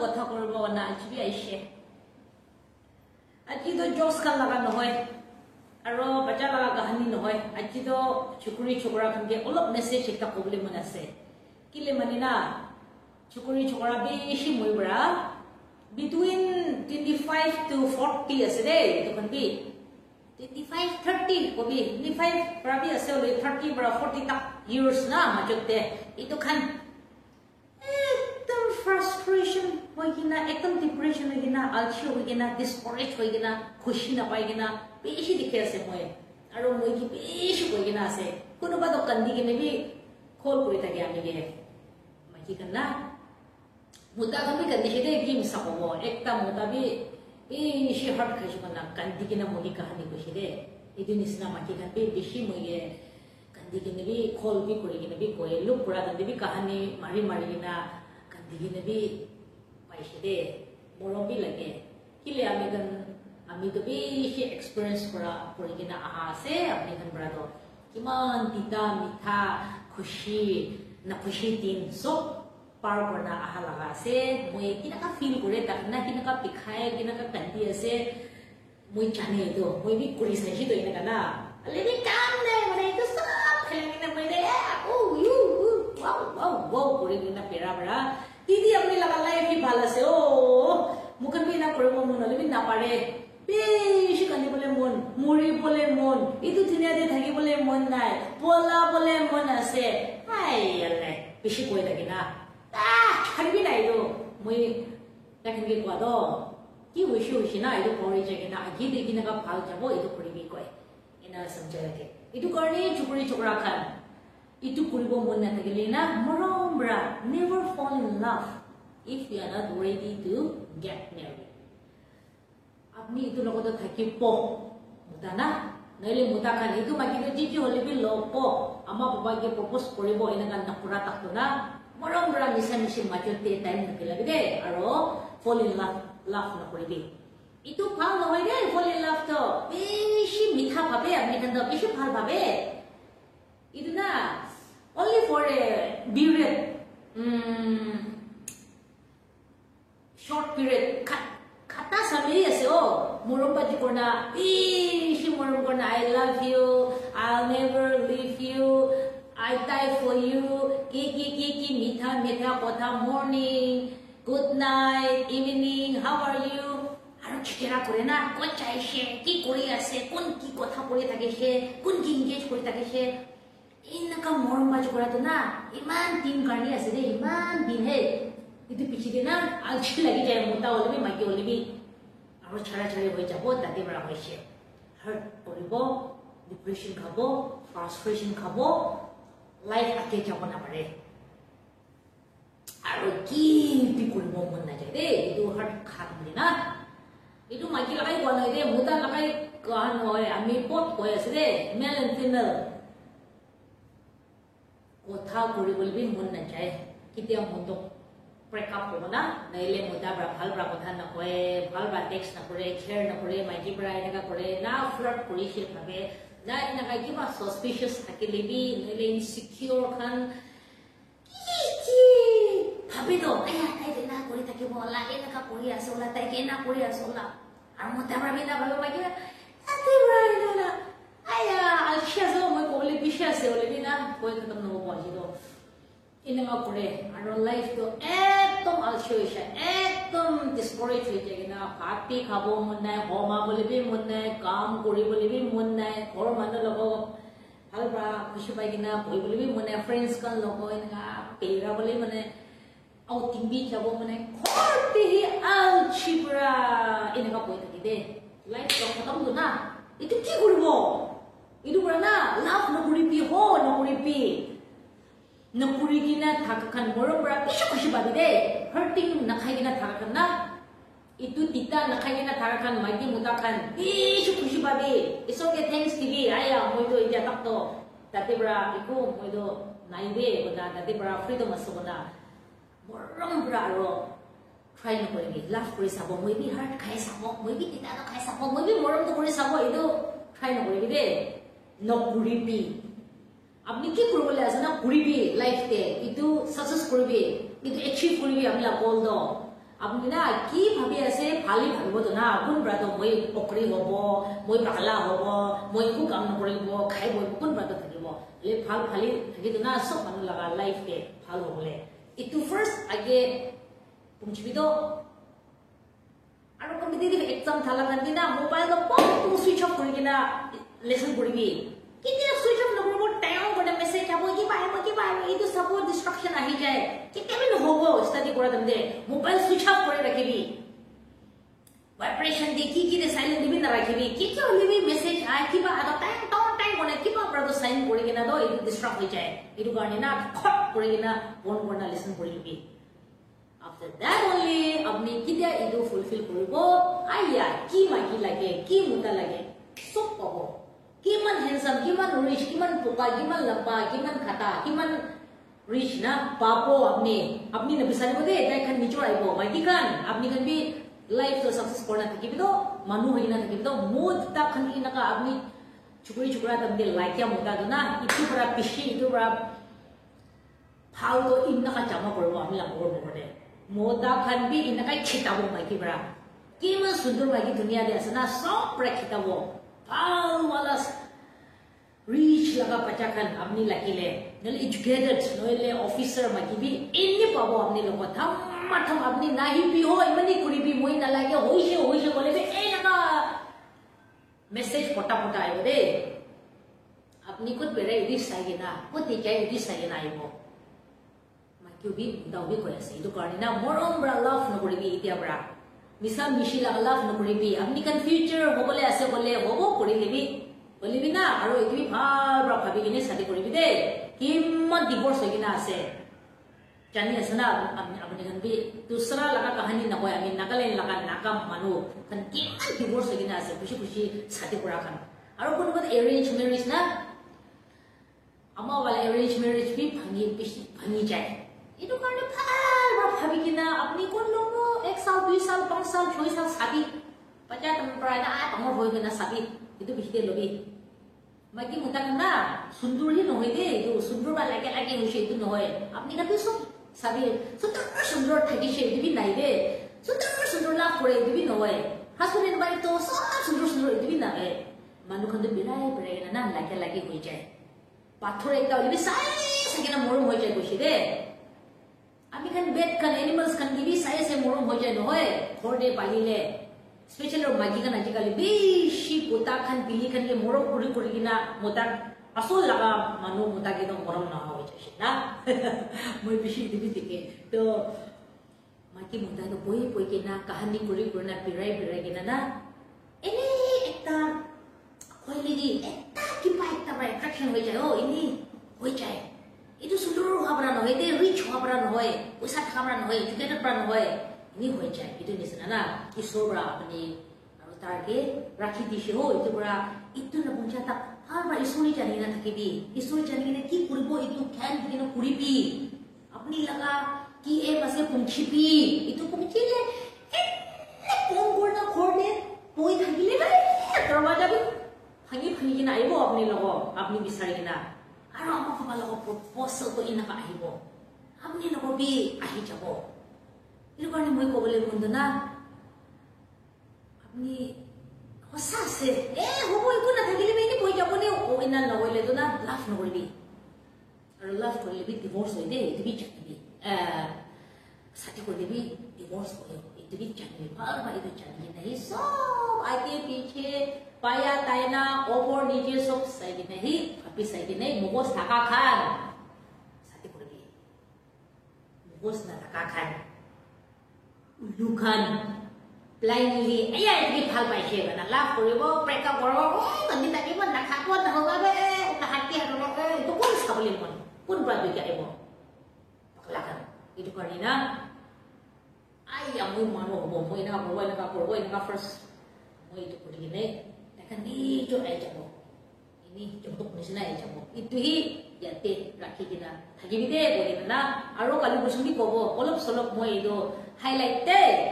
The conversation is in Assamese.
কথা কৰিব না আজি আইছে আজি তো জোস খান লাগা নহয় আৰু বাচ্চা লাগা কাহিনী নহয় আজি তো চুকুৰি চুকুৰা খানকে অলপ মেছেজ এটা কবলে মন আছে কিলে মানে না চুকুৰি চুকুৰা বেছি মইবৰা between 25 to 40 আছে দে তো খানবি 25 30 কবি 25 প্ৰাবি আছে ওলে 30 পৰা 40 টা years না মাজতে ইটো খান एकदम frustration होइगिना एकदम depression होइगिना आलसी होइगिना discourage होइगिना खुशी ना पाइगिना बेसी दिखे আছে মই আৰু মই কি বেছি होइगिना আছে কোনোবা তো কান্দি কিনে বি খোল কৰি থাকে আমি গে মই কি কান্না মুদা কবি কান্দি হেদে গিম সাকব একটা মুদা বি বেছি হার্ট খাইছো না কান্দি কিনা মই কাহানি কইছে দে ইদু নিসনা মাকি কান্দি বেছি মই কান্দি কিনে বি খোল বি কৰি কিনে বি কয় লোক পুৰা কান্দি বি কাহানি মাৰি মাৰি কিনা কান্দি কিনে বি পাইছে দে মৰমবি লাগে কিলে আমি তো বেছি এক্সপেৰিয়েন্স কৰা কৰি কিনা আহা আছে আপুনি কান পৰা তো কিমান তিতা মিঠা খুশি না খুশি দিন সব পাৰ কৰা আহা লগা আছে মই কিনাকা ফিল কৰে তাক না কিনাকা পিখাই কিনাকা কান্দি আছে মই জানে তো মই বি কৰি চাইছি তো এনেকা না লেবি কাম নাই মানে তো সব খেলিনা মই দে ও ইউ wow করে কিনা পেরা বড়া দিদি আপনি লাগা লাইফ কি ভালো আছে ও মুখন বি না করব মন হলে বি না পারে বেশি কান্দি বলে মন মুড়ি বলে মন ইতু দিনে দে থাকি বলে মন নাই পোলা বলে মন আছে হাই আল্লাহ বেশি কই থাকি না ছাড়বি না ইদো মই দেখেন কি কোয়া দো কি হইছি না ইদো পড়ে যায় না আগে দেখি না ভাল যাব ইদো করিবি কয় এনা সমঝে রাখে ইদো কারণে চুকুরি চুকরা খান itu kuribo mon na thagile na morom bra never fall in love if you are not ready to get married apni itu logoto thakipo muta na naile muta kan itu maki to jiji hole bi lopo ama baba ge propose koribo ina kan nakura takto na morom bra misa majote time nakila de aro fall in love na koribi itu phal nohoy de fall in love to beshi mitha bhabe apni kan to beshi bhal bhabe itu na only for a period short period kata samiri ase o morom baji korna ishi morom korna I love you I'll never leave you I die for you ki mitha kotha morning good night evening how are you aru chikera kore na kon chaise ki kori ase kon ki kotha kore thake she kon ki engage kore thake she इनका मोरम बाजू करा तो ना इमान तीन करनी ऐसे दे इमान दिन है इतने पीछे के ना आलसी लगी जाए मोटा वाले भी माइके वाले भी और छड़ा छड़े हो जाबो ताते बड़ा होइसे हर्ट पड़िबो डिप्रेशन खाबो फ्रस्ट्रेशन खाबो लाइफ आके जाबो ना पड़े और की भी करिबो मन ना जाए दे इदु हर्ट खात दे ना इदु माइके लगाई कोन दे मोटा लगाई कान होय आमी पोत होय ऐसे दे मेल एंड फीमेल কথা কৰিবলৈ বি মন না যায় কিতিয়া মতো ব্ৰেকআপ হ'ব না নাইলে মোটা বৰা ভাল বৰা কথা নকয় ভাল বৰা টেক্সট নকৰে কেয়াৰ নকৰে মাইকি বৰা এনেকা কৰে না ফ্লাৰ্ট কৰিছিল ভাবে না এনেকা কিবা সসপিশিয়াস থাকিলে বি নাইলে ইনসিকিউৰ খান কি ভাবে তো তাই না কৰি থাকিব লা এনেকা কৰি আছে ওলা তাই কেনা কৰি আছে ওলা আৰু মোটা বৰা বিনা ভাবে মাইকি আতে বৰা না aya alshazo moi kole bisha se ole bina koi khatam no paji do inanga pore aro life to ekdom alshoisha ekdom discourage hoye jagina party khabo mon nai homa bole bi mon nai kaam kori bole bi mon nai ghor manu logo bhal bra khushi pai gina boi bole bi mon nai friends kan logo inanga pera bole mane outing bi jabo mane khorti hi alchibra inanga koi thaki de life to khatam do na itu ki koribo itu berana love no kuripi ho no kuripi gina thakakan morom bra kushi babi de hurting nakhai gina thakakan na itu tita nakhai gina thakakan maiki mutakan kushi babi it's okay thanks tv aya moi do ija tak to tate bra iku moi do nai de koda tate bra freedom asona morom bra ro try no koribi love kori sabo moi bi heart khai sabo moi bi tita no khai sabo moi bi morom to kori sabo itu try no koribi de নকৰিবি আপনি কি কৰিবলে আছে না কৰিবি লাইফ তে ইটো সাকসেস কৰিবি ইটো এচিভ কৰিবি আমি গোল দ আপনি না কি ভাবি আছে ভালি ভাবিব তো না কোন ব্রাতো মই পকৰি হব মই পাগলা হব মই একো কাম নকৰিব খাই বই কোন ব্ৰাতো থাকিব লে ভাল ভালি থাকিতো না সব মানুহ লগা লাইফ কে ভাল হবলে ইটো ফার্স্ট আগে পুঞ্চিবিতো আৰু কম্পিটিটিভ এক্সাম থালা কান্দি না মোবাইল পম সুইচ অফ কৰি কিনা লেসন কৰিবি কেতিয়া সুইচ অফ নকৰিব টাইম কৰে মেসেজ আবো কি পাই এইটো সাপোৰ্ট ডিস্ট্ৰাকশন আহি যায় কেতিয়া নহব স্টাডি কৰা দমদে মোবাইল সুইচ অফ কৰি ৰাখিবি ভাইব্ৰেশন দি কি দে সাইলেন্ট দিবি না ৰাখিবি কেতিয়া হলিবি মেসেজ আই কিবা আদা টাইম কোনে কিবা প্ৰদ সাইন কৰি কিনা দ এইটো ডিস্ট্ৰাক্ট হৈ যায় এইটো কাৰণে না খট কৰি কিনা ফোন কৰনা লিসন কৰি লবি after that only আপনি কিতিয়া এইটো ফুলফিল কৰিব আইয়া কি মাকি লাগে কি মুতা লাগে সব পাব কিমান হ্যান্ডসাম কিমান রিচ কিমান পোকা কিমান লম্বা কিমান খাটা কিমান রিচ না পাবো আপনি না বিচাৰিব দে তাই খান নিজৰ আইব মাইকি খান আপনি খান বি লাইফ তো সাকসেস কৰনা থাকিবি তো মানুহ হৈ না থাকিবি তো মুদ তা খান কি নাকা আপনি চুকুৰা তমদে লাইকিয়া মুতা দনা ইটো পৰা পিছি ইটো পৰা ভাল তো ইনকা জামা কৰিব আমি লাগৰ নকৰে মোদা খান বি ইনকা খিতাব মাইকি পৰা কিমান সুন্দৰ মাইকি দুনিয়া দে আছে না সব পৰা খিতাব ভাল वाला রিচ লাগা পাচাখান আপনি লাগিলে নলে এডুকেটেড নলে অফিসার মাগিবি এনি পাবো আপনি লোক থাম আপনি নাহি বি হয় মানে করিবি মই না লাগে হইছে বলেবে এই লাগা মেসেজ পটা আইব দে আপনি কত বেরে এডি সাইগে না কত যাই এডি সাইগে না আইব মাকিবি দাউবি কই আছে ইটো কারণে না মরম ব্রা লাভ নকরিবি ইতিয়া ব্রা মিছা মিছি লাগা লাভ নকৰিবি আপনি কান ফিউচাৰ হবলে আছে বলে হব কৰি লিবি বলিবি না আৰু একি ভাল ভাবি কিনে সাদি কৰিবি দে কিমান ডিভোর্স হৈ কিনা আছে জানি আছে না আপনি কান বি দুসরা লাগা কাহানি নকয় আমি নাগালেণ্ড লাগা নাকাম মানুহ কান কিমান ডিভোর্স হৈ কিনা আছে খুশি সাদি কৰা খান আৰু কোনোবা এৰেঞ্জ মেৰেজ না আমাৰ वाला এৰেঞ্জ মেৰেজ বি ভাঙি যায় itu karena ভাল ভাবি কিনা আপনি কোন লোক 1 সাল 2 সাল 5 সাল 6 সাল সাবি পাচা তম প্রায় না তমর হই কিনা সাবি itu বিহিতে লবি মাকি মুতা না সুন্দরই নহয় দে itu সুন্দর বা লাগে হইছে itu নহয় আপনি কাটো সব সাবি সুন্দর থাকিছে দিবি নাই দে সুন্দর লাভ করে দিবি নহয় হাসবেন্ড বাই তো সব সুন্দর দিবি না মানুহ খন্দ বিলাই না লাগে হই যায় পাথর একটা হইবি সাকিনা মরম হই যায় কইছে দে আমি খান বেট খান এনিমালস খান দিবি সাইসে মরম হৈ যায় নহয় ঘৰতে পালিলে স্পেশাল মাগি খান আজিকালি বেশি পোতা খান বিলি খান মরম কৰি কিনা মোতা আসল লাগা মানুহ মোতা কে মরম নহয় হৈ যায় না মই বেশি দিবি দিকে তো মাকি মোতা তো বই কিনা কাহানি কৰি না বিৰাই কিনা না এনে একটা কইলি দি একটা কিবা একটা অ্যাট্রাকশন হৈ যায় এনে হৈ যায় itu সুন্দর হবরা নহয় দে রিচ হবরা নহয় পয়সা থাকবরা নহয় এডুকেটেড প্রা নহয় নি হৈ যায় itu নিছনা না ঈশ্বরা আপনি আৰু তারকে রাখি দিছে itu পুরা itu না বুঝা তা আর ঈশ্বরই জানি না থাকিবি ঈশ্বরই জানি না কি করব itu খ্যান দিন করিবি আপনি লাগা কি এ পাশে পৌঁছিবি itu পৌঁছিলে কোন করনা খরনে পই থাকিলে দরজা বি ভাঙি কিনা আইব আপনি লগ আপনি বিচাৰি কিনা আৰু আমাৰ কপাল লগ প্ৰপ'জল কৰি ইনকা আহিব আপনি নকবি আহি যাব এইটো কাৰণে মই ক'বলৈ মন না আপনি সঁচা আছে হ'ব একো নাথাকিলে এনে কৈ যাব নে ইনা নকৰিলেতো না লাভ নকৰিবি আৰু লাভ কৰিলে ডিভোৰ্স হৈ দে এইটো জানিবি সাথী কৰি দিবি ডিভোর্স হয় এইটো জানিবি ভাল এইটো জানি নাই সব আগে পিছে পায়া তাইনা ওপর নিচে সব সাইড नहीं ভাবি সাইড नहीं মুগস থাকা খান সাথী করবি মুগস না থাকা খান উলু খান ব্লাইন্ডলি আয়া এটি ভাল পাইছে না লাভ কৰিব ব্ৰেকআপ কৰিব গন্দি থাকিব না থাকব না হবে না হাতি হাতল তো কোন সাবলি মন কোন বাদ গিয়াইব পাগলা খান এটো কৰি না আয়া মই মানো হব মই না কৰব না ফাৰ্স্ট মই এটো কৰি কিনে kan itu ay jabo ini contoh misalnya ay jabo itu hi yate rakhi kina thagibide boleh na aro kalu busumi kobo olop solop moi do highlight te